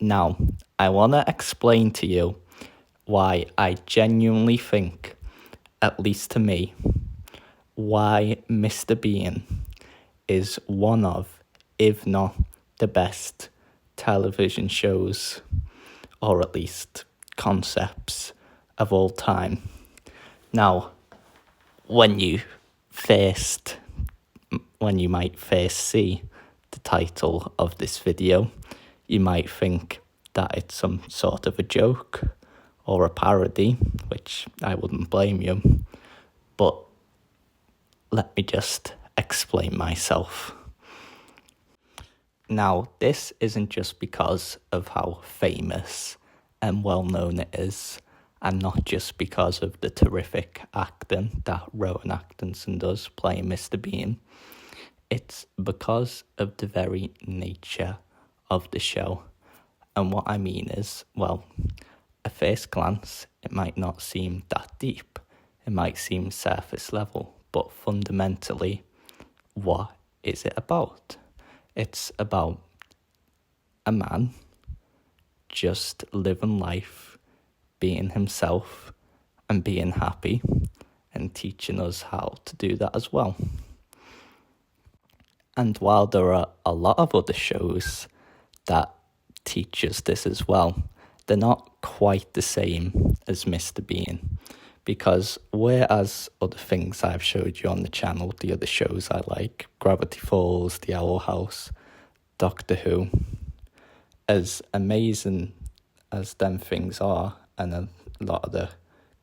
Now, I want to explain to you why I genuinely think, at least to me, why Mr. Bean is one of, if not the best television shows, or at least concepts of all time. Now, when you might first see the title of this video, you might think that it's some sort of a joke or a parody, which I wouldn't blame you. But let me just explain myself. Now, this isn't just because of how famous and well known it is, and not just because of the terrific acting that Rowan Atkinson does playing Mr. Bean. It's because of the very nature of the show. And what I mean is, well, at first glance, it might not seem that deep. It might seem surface level, but fundamentally, what is it about? It's about a man just living life, being himself and being happy, and teaching us how to do that as well. And while there are a lot of other shows that teach us this as well, they're not quite the same as Mr. Bean. Because whereas other things I've showed you on the channel, the other shows I like, Gravity Falls, The Owl House, Doctor Who, as amazing as them things are, and a lot of the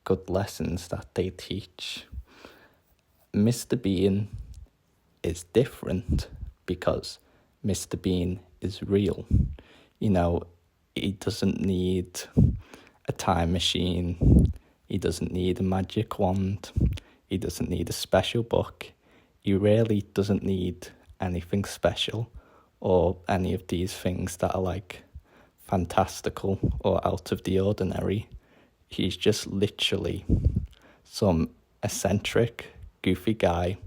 good lessons that they teach, Mr. Bean is different because Mr. Bean is real. You know, he doesn't need a time machine. He doesn't need a magic wand. He doesn't need a special book. He really doesn't need anything special or any of these things that are like fantastical or out of the ordinary. He's just literally some eccentric, goofy guy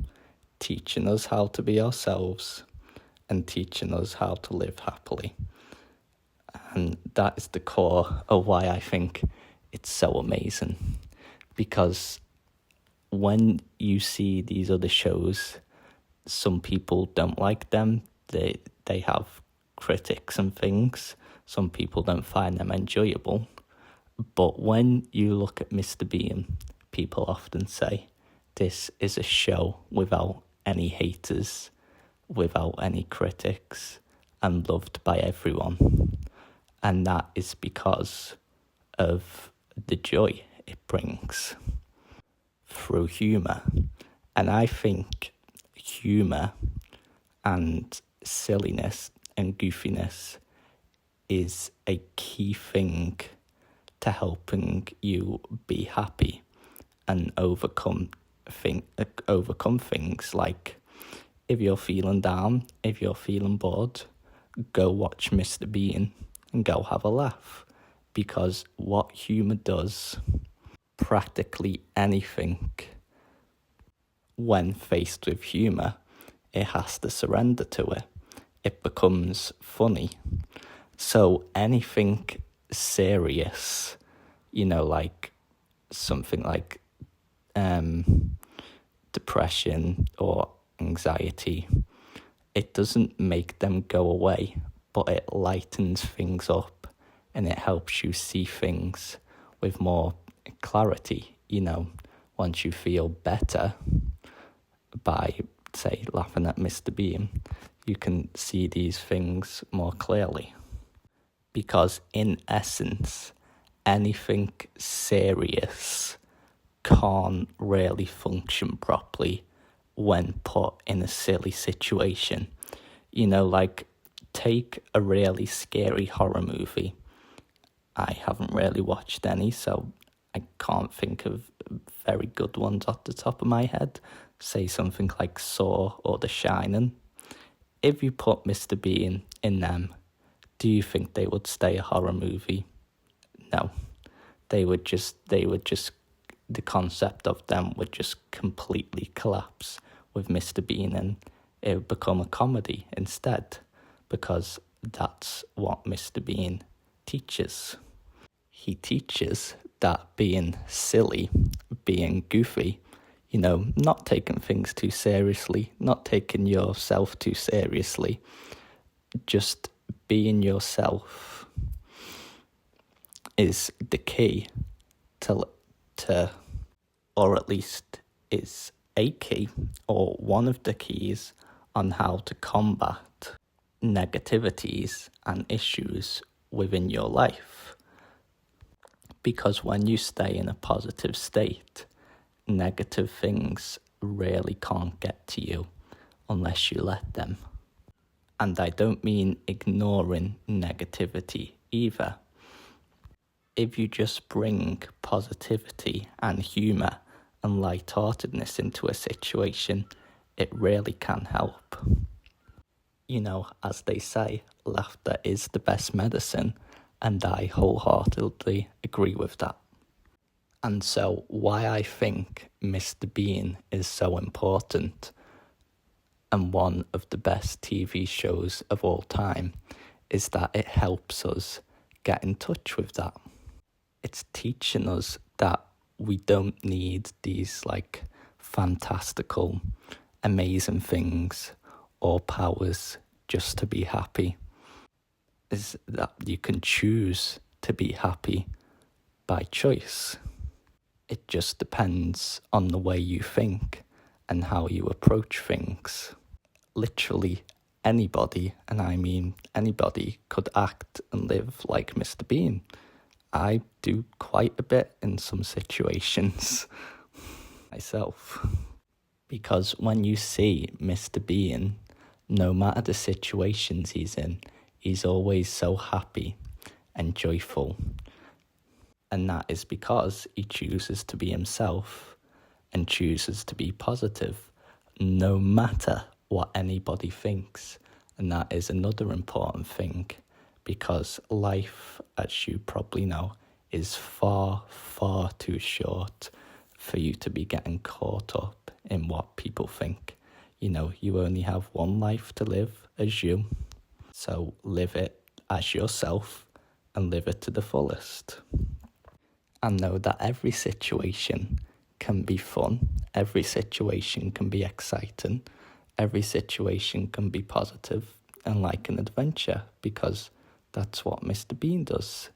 teaching us how to be ourselves and teaching us how to live happily. And that is the core of why I think it's so amazing. Because when you see these other shows, some people don't like them. They have critics and things. Some people don't find them enjoyable. But when you look at Mr. Bean, people often say, this is a show without any haters, without any critics, and loved by everyone. And that is because of the joy it brings through humour. And I think humour and silliness and goofiness is a key thing to helping you be happy and overcome things. Like, if you're feeling down, if you're feeling bored, go watch Mr. Bean and go have a laugh. Because what humour does, practically anything, when faced with humour, it has to surrender to it. It becomes funny. So anything serious, like something like depression or anxiety, it doesn't make them go away, but it lightens things up and it helps you see things with more clarity. Once you feel better by, say, laughing at Mr. Bean, you can see these things more clearly. Because in essence, anything serious can't really function properly when put in a silly situation. Like, take a really scary horror movie. I haven't really watched any, so I can't think of very good ones off the top of my head. Say something like Saw or The Shining. If you put Mr. Bean in them, do you think they would stay a horror movie? No. The concept of them would just completely collapse with Mr. Bean, and it would become a comedy instead, because that's what Mr. Bean teaches. He teaches that being silly, being goofy, not taking things too seriously, not taking yourself too seriously, just being yourself is the key to or at least is a key or one of the keys on how to combat negativities and issues within your life. Because when you stay in a positive state, negative things really can't get to you unless you let them. And I don't mean ignoring negativity either. If you just bring positivity and humour and lightheartedness into a situation, it really can help. As they say, laughter is the best medicine, and I wholeheartedly agree with that. And so why I think Mr. Bean is so important and one of the best TV shows of all time is that it helps us get in touch with that. It's teaching us that we don't need these fantastical, amazing things or powers just to be happy. Is that you can choose to be happy by choice. It just depends on the way you think and how you approach things. Literally anybody, and I mean anybody, could act and live like Mr. Bean. I do quite a bit in some situations myself. Because when you see Mr. Bean, no matter the situations he's in, he's always so happy and joyful. And that is because he chooses to be himself and chooses to be positive, no matter what anybody thinks. And that is another important thing, because life, as you probably know, is far, far too short for you to be getting caught up in what people think. You only have one life to live as you, so live it as yourself and live it to the fullest. And know that every situation can be fun, every situation can be exciting, every situation can be positive and like an adventure, because that's what Mr. Bean does.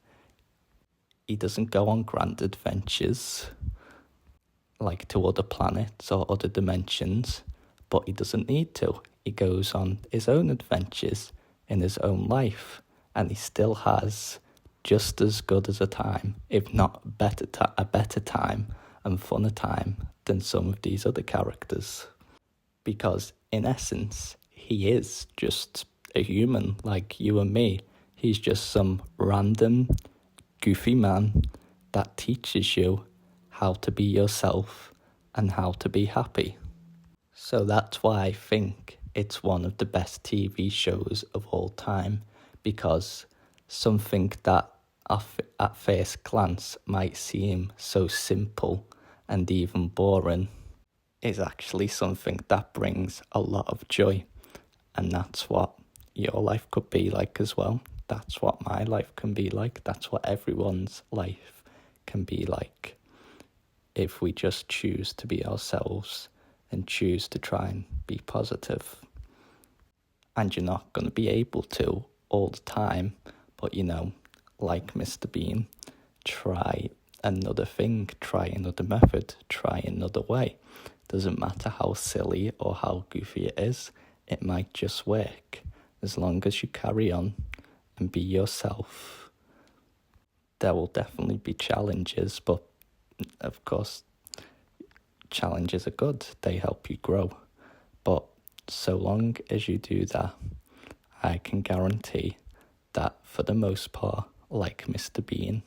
He doesn't go on grand adventures like to other planets or other dimensions, but he doesn't need to. He goes on his own adventures in his own life, and he still has just as good as a time, if not a better time and funner time than some of these other characters. Because in essence, he is just a human like you and me. He's just some random, goofy man that teaches you how to be yourself and how to be happy. So that's why I think it's one of the best TV shows of all time, because something that at first glance might seem so simple and even boring is actually something that brings a lot of joy. And that's what your life could be like as well. That's what my life can be like. That's what everyone's life can be like, if we just choose to be ourselves and choose to try and be positive. And you're not going to be able to all the time, but like Mr. Bean, try another thing, try another method, try another way. Doesn't matter how silly or how goofy it is, it might just work. As long as you carry on and be yourself. There will definitely be challenges, but of course, challenges are good. They help you grow. But so long as you do that, I can guarantee that for the most part, like Mr. Bean,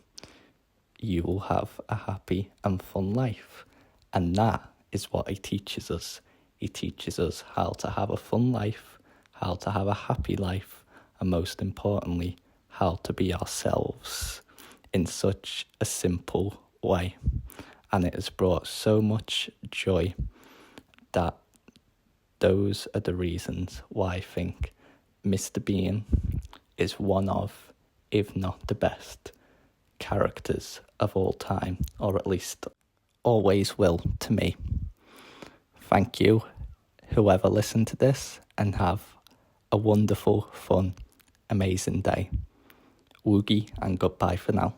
you will have a happy and fun life. And that is what he teaches us. He teaches us how to have a fun life, how to have a happy life, and most importantly, how to be ourselves in such a simple way. And it has brought so much joy that those are the reasons why I think Mr. Bean is one of, if not the best, characters of all time, or at least always will to me. Thank you, whoever listened to this, and have a wonderful, fun, amazing day. Woogie and goodbye for now.